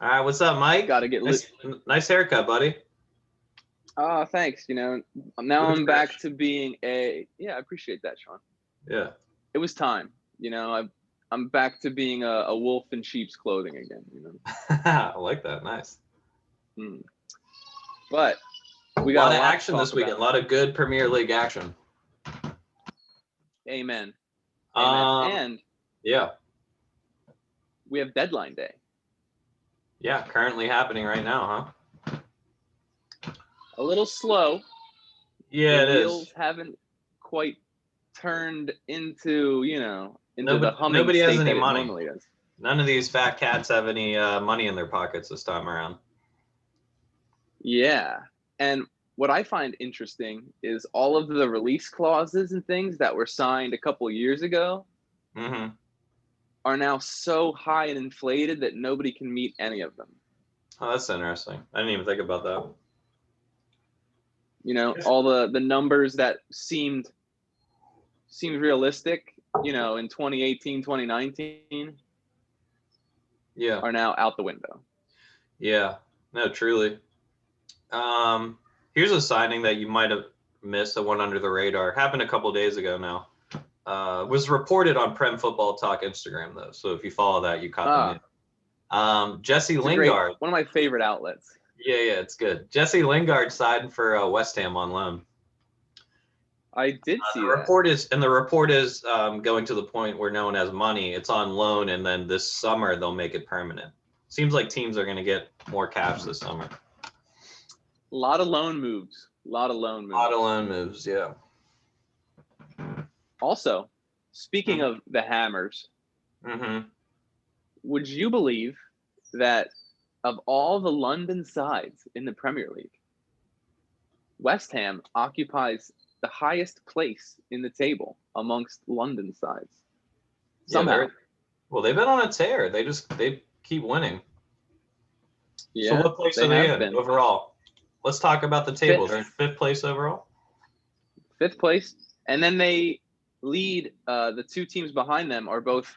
All right, what's up, Mike? Got to get lit. Nice haircut, buddy. Oh, thanks. Now Looks I'm back fresh. to being I appreciate that, Sean. Yeah. It was time. I'm back to being a wolf in sheep's clothing again. I like that. Nice. Hmm. But we A got lot a of lot to action talk this weekend. A about. lot of good Premier League action. Amen. Amen. Um, And yeah. we have deadline day. Yeah, currently happening right now, huh? A little slow. Yeah, The it is. wheels haven't quite turned into the humming Nobody has state any that it money. normally is. None of these fat cats have any money in their pockets this time around. Yeah. And what I find interesting is all of the release clauses and things that were signed a couple years ago Mm-hmm. are now so high and inflated that nobody can meet any of them. Oh, that's interesting. I didn't even think about that. All the numbers that seemed realistic, in 2018, 2019 Yeah. are now out the window. Yeah. No, truly. Here's a signing that you might have missed, that went under the radar. Happened a couple days ago now. Was reported on Prem Football Talk Instagram, though. So if you follow that, you caught the news. Jesse Lingard. One of my favorite outlets. Yeah, it's good. Jesse Lingard signed for West Ham on loan. I did see the that. report is going to the point where no one has money. It's on loan, and then this summer they'll make it permanent. Seems like teams are going to get more cash this summer. A lot of loan moves. Yeah. Also, speaking of the Hammers, would you believe that of all the London sides in the Premier League, West Ham occupies the highest place in the table amongst London sides? Somehow. Yeah, they've been on a tear. They keep winning. Yeah, so what place are they in overall? Let's talk about the table. They're in fifth place overall. Fifth place, and then they lead. The two teams behind them are both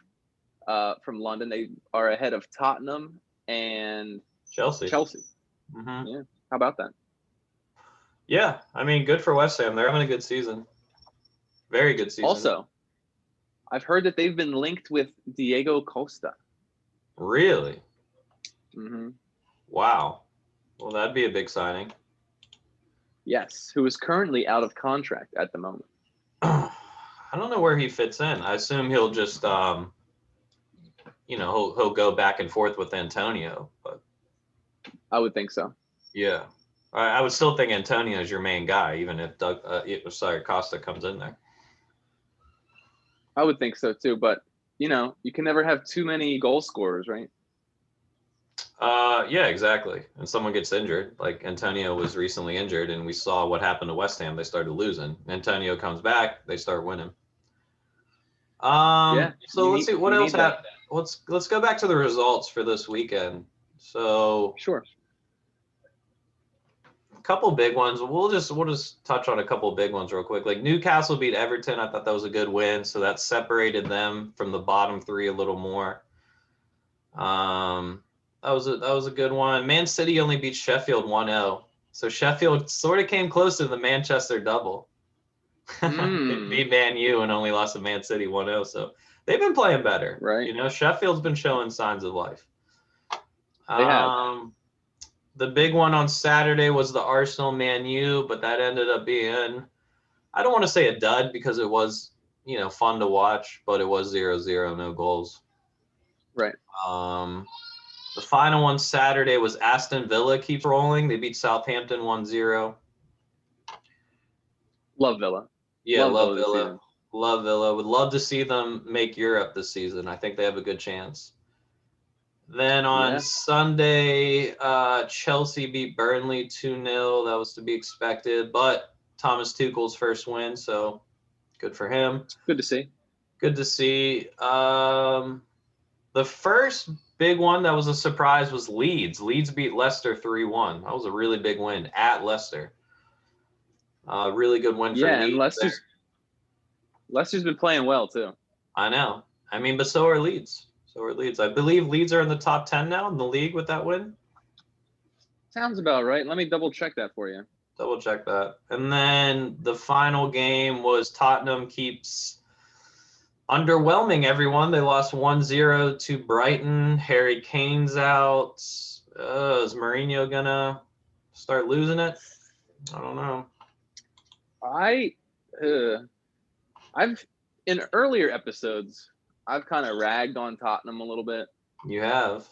from London. They are ahead of Tottenham and Chelsea. Mm-hmm. Yeah, how about that? Yeah, I mean, good for West Ham. They're having a good season. Very good season. Also, I've heard that they've been linked with Diego Costa. Really? Mm-hmm. Wow. Well, that'd be a big signing. Yes, who is currently out of contract at the moment. I don't know where he fits in. I assume he'll just, he'll go back and forth with Antonio. But I would think so. Yeah, I would still think Antonio is your main guy, even if Costa comes in there. I would think so too, but you can never have too many goal scorers, right? Yeah, exactly. And someone gets injured, like Antonio was recently injured, and we saw what happened to West Ham. They started losing. Antonio comes back, they start winning. So let's see what else happened. Let's go back to the results for this weekend. So sure. A couple big ones. We'll just touch on a couple big ones real quick. Like Newcastle beat Everton. I thought that was a good win. So that separated them from the bottom three a little more. That was a good one. Man City only beat Sheffield 1-0. So Sheffield sort of came close to the Manchester double. They beat Man U and only lost to Man City 1-0. So they've been playing better. Right. Sheffield's been showing signs of life. They have. The big one on Saturday was the Arsenal Man U, but that ended up being, I don't want to say a dud because it was, fun to watch, but it was 0-0, no goals. Right. The final one Saturday was Aston Villa keep rolling. They beat Southampton 1-0. Love Villa. Yeah, love Villa. Love Villa. Would love to see them make Europe this season. I think they have a good chance. Then on Sunday, Chelsea beat Burnley 2-0. That was to be expected, but Thomas Tuchel's first win, so good for him. Good to see. The first big one that was a surprise was Leeds. Leeds beat Leicester 3-1. That was a really big win at Leicester. Really good win for Leeds. Yeah, and Leicester's been playing well too. I know. I mean, but so are Leeds. So are Leeds. I believe Leeds are in the top 10 now in the league with that win. Sounds about right. Let me double check that for you. Double check that. And then the final game was Tottenham keeps underwhelming everyone. They lost 1-0 to Brighton. Harry Kane's out. Is Mourinho gonna start losing it? I don't know. I've in earlier episodes, I've kind of ragged on Tottenham a little bit. You have.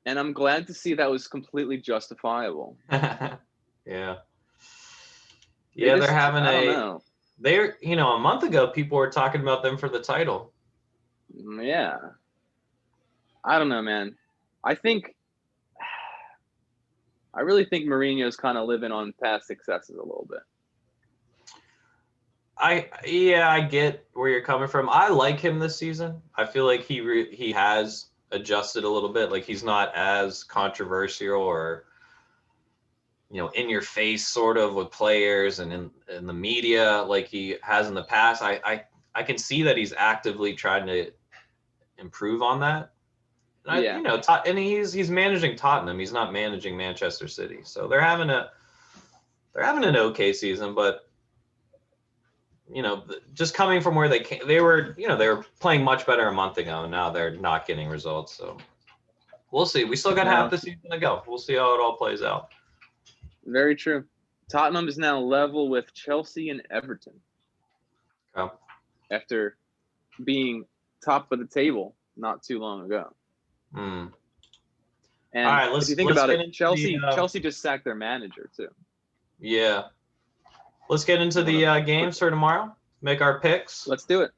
And I'm glad to see that was completely justifiable. Yeah. They're having I don't know. They're, a month ago, people were talking about them for the title. Yeah. I don't know, man. I really think Mourinho's kind of living on past successes a little bit. I get where you're coming from. I like him this season. I feel like he has adjusted a little bit. Like he's not as controversial or in your face sort of with players and in the media like he has in the past. I can see that he's actively trying to improve on that. And and he's managing Tottenham. He's not managing Manchester City. So they're having an okay season, but just coming from where they came, they were playing much better a month ago, and now they're not getting results. So we'll see. We still got half the season to go. We'll see how it all plays out. Very true. Tottenham is now level with Chelsea and Everton. Okay. After being top of the table not too long ago. And all right, if you think about it, Chelsea just sacked their manager too. Yeah. Let's get into the games for tomorrow. Make our picks. Let's do it.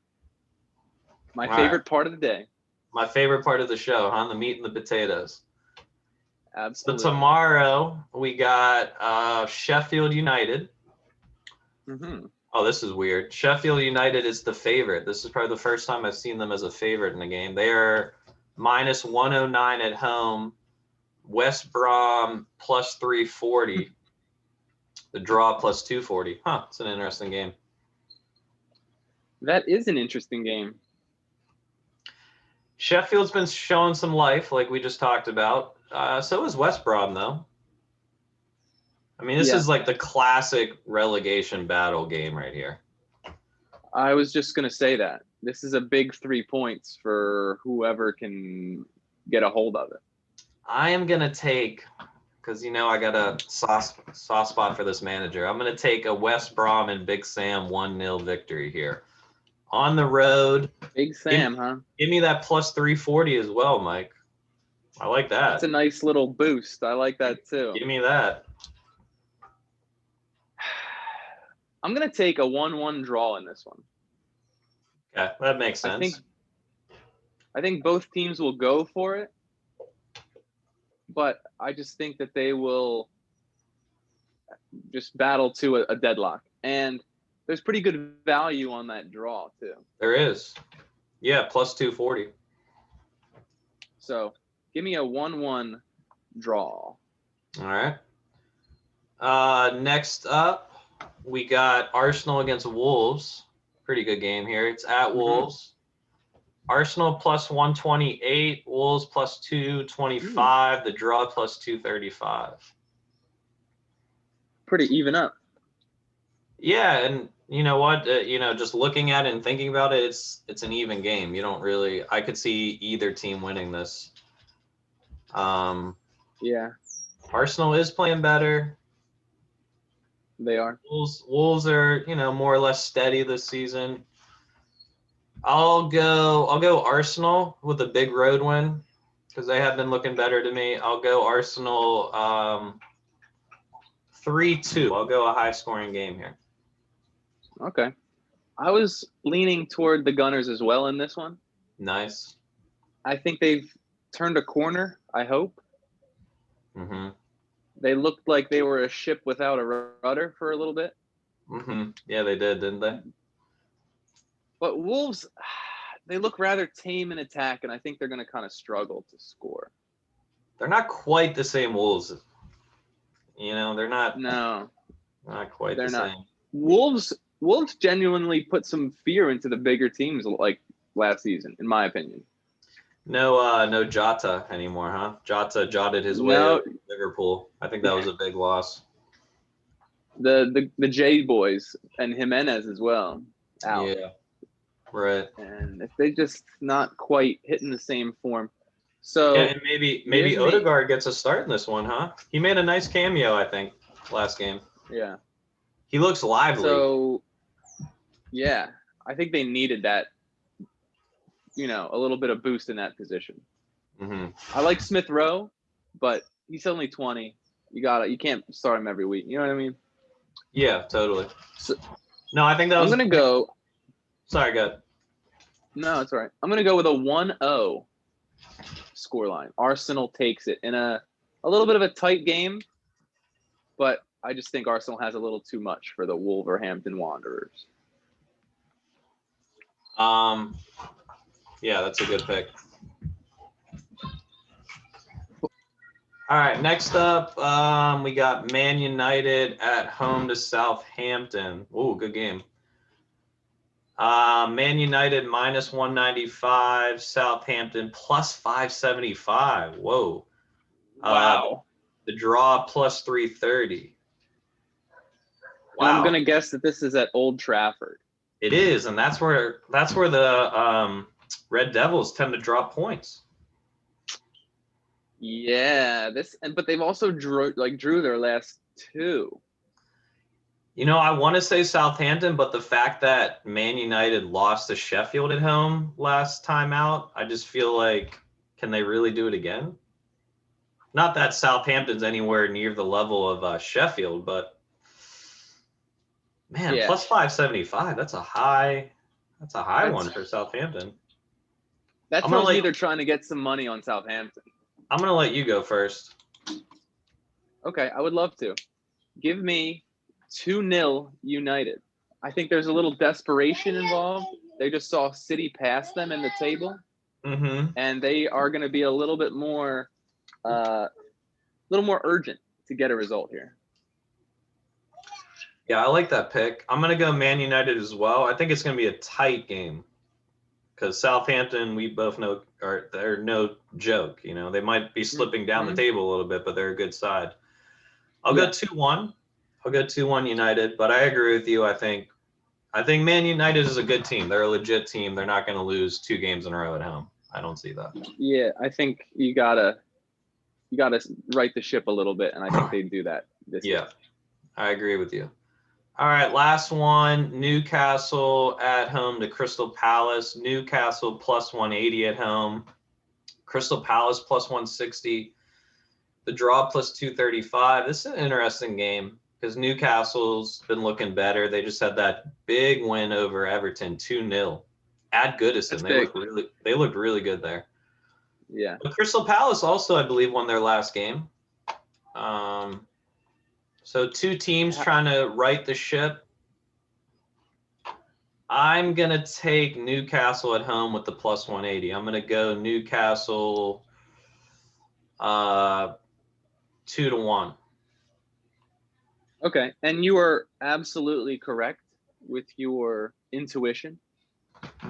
My favorite part of the day. My favorite part of the show, huh? The meat and the potatoes. Absolutely. So tomorrow we got Sheffield United. Mm-hmm. Oh, this is weird. Sheffield United is the favorite. This is probably the first time I've seen them as a favorite in a game. They are minus 109 at home. West Brom plus 340. The draw plus 240. Huh, it's an interesting game. That is an interesting game. Sheffield's been showing some life, like we just talked about. So is West Brom, though. I mean, this is like the classic relegation battle game right here. I was just going to say that. This is a big 3 points for whoever can get a hold of it. I am going to take, because, I got a soft spot for this manager. I'm going to take a West Brom and Big Sam 1-0 victory here. On the road. Big Sam, huh? Give me that plus 340 as well, Mike. I like that. That's a nice little boost. I like that too. Give me that. I'm going to take a 1-1 draw in this one. Okay, that makes sense. I think both teams will go for it, but I just think that they will just battle to a deadlock. And there's pretty good value on that draw too. There is. Yeah, plus 240. So give me a 1-1 draw. All right. Next up, we got Arsenal against Wolves. Pretty good game here. It's at Wolves. Arsenal plus 128, Wolves plus 225, the draw plus 235. Pretty even up. Yeah, and you know what? Just looking at it and thinking about it, it's an even game. You don't really. I could see either team winning this. Yeah. Arsenal is playing better. They are. Wolves are, more or less steady this season. I'll go Arsenal with a big road win because they have been looking better to me. I'll go Arsenal 3-2. I'll go a high-scoring game here. Okay. I was leaning toward the Gunners as well in this one. Nice. I think they've turned a corner, I hope. Mm-hmm. They looked like they were a ship without a rudder for a little bit. Mm-hmm. Yeah, they did, didn't they? But Wolves, they look rather tame in attack, and I think they're going to kind of struggle to score. They're not quite the same Wolves. They're not. No. Not quite the same. Wolves genuinely put some fear into the bigger teams like last season, in my opinion. No Jota anymore, huh? Jota jotted his way No, over to Liverpool. I think that was a big loss. the J boys and Jimenez as well out. Yeah, right. And if they just not quite hitting the same form, so Yeah, and maybe Odegaard gets a start in this one, huh? He made a nice cameo, I think, last game. yeah. He looks lively. So yeah, I think they needed that. A little bit of boost in that position. Mm-hmm. I like Smith Rowe, but he's only 20. You can't start him every week. You know what I mean? Yeah, totally. So, No, I think that was. I'm gonna go. Sorry, go ahead. No, it's all right. I'm gonna go with a 1-0 scoreline. Arsenal takes it in a little bit of a tight game, but I just think Arsenal has a little too much for the Wolverhampton Wanderers. Yeah, that's a good pick. All right, next up, we got Man United at home to Southampton. Ooh, good game. Man United minus 195, Southampton plus 575. Whoa. Wow. The draw plus 330. Wow. And I'm gonna guess that this is at Old Trafford. It is, and that's where the Red Devils tend to drop points. Yeah, but they've also drew their last two. I want to say Southampton, but the fact that Man United lost to Sheffield at home last time out, I just feel like, can they really do it again? Not that Southampton's anywhere near the level of Sheffield, but man, plus 575. That's a high one for Southampton. That tells me they're trying to get some money on Southampton. I'm going to let you go first. Okay, I would love to. Give me 2-0 United. I think there's a little desperation involved. They just saw City pass them in the table, and they are going to be a little bit more, urgent to get a result here. Yeah, I like that pick. I'm going to go Man United as well. I think it's going to be a tight game because Southampton, we both know, they're no joke. They might be slipping down the table a little bit, but they're a good side. I'll go 2-1. I'll go 2-1 United, but I agree with you. I think Man United is a good team. They're a legit team. They're not going to lose 2 games in a row at home. I don't see that. Yeah, I think you gotta right the ship a little bit, and I think they do that this year. I agree with you. All right, last one. Newcastle at home to Crystal Palace. Newcastle plus 180 at home. Crystal Palace plus 160. The draw plus 235. This is an interesting game because Newcastle's been looking better. They just had that big win over Everton, 2-0. At Goodison, they looked really good there. Yeah. But Crystal Palace also, I believe, won their last game. So 2 teams trying to right the ship. I'm going to take Newcastle at home with the plus 180. I'm going to go Newcastle 2-1. Okay, and you are absolutely correct with your intuition.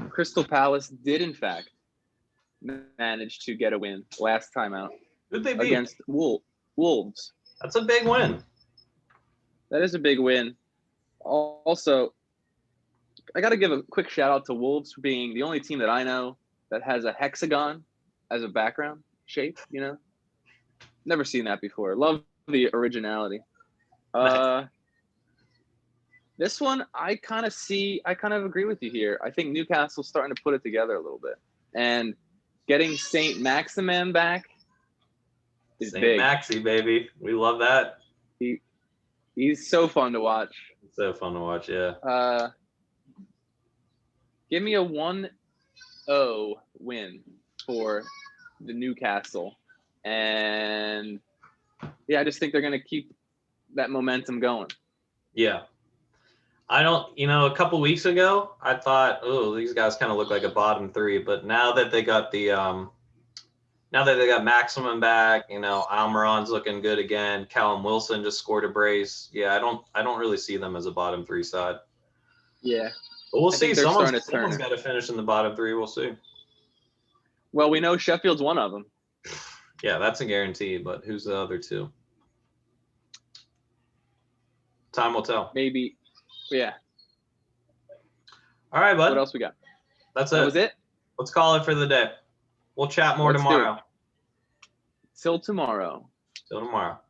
Crystal Palace did, in fact, manage to get a win last time out. Who'd they beat? Against Wolves. That's a big win. That is a big win. Also, I got to give a quick shout out to Wolves for being the only team that I know that has a hexagon as a background shape. Never seen that before. Love the originality. Nice. This one, I kind of agree with you here. I think Newcastle's starting to put it together a little bit. And getting Saint Maximin back is big. Saint Maxi, baby. We love that. He's so fun to watch. So fun to watch, yeah. Give me a 1-0 win for the Newcastle. And, I just think they're going to keep that momentum going. Yeah. A couple weeks ago, I thought, these guys kind of look like a bottom 3. But now that they got Maximum back, Almiron's looking good again. Callum Wilson just scored a brace. Yeah, I don't really see them as a bottom 3 side. Yeah. But we'll see. Someone's got to finish in the bottom 3. We'll see. Well, we know Sheffield's one of them. Yeah, that's a guarantee. But who's the other two? Time will tell. Maybe. Yeah. All right, bud. What else we got? That's it. That was it? Let's call it for the day. We'll chat more tomorrow. Till tomorrow. Till tomorrow.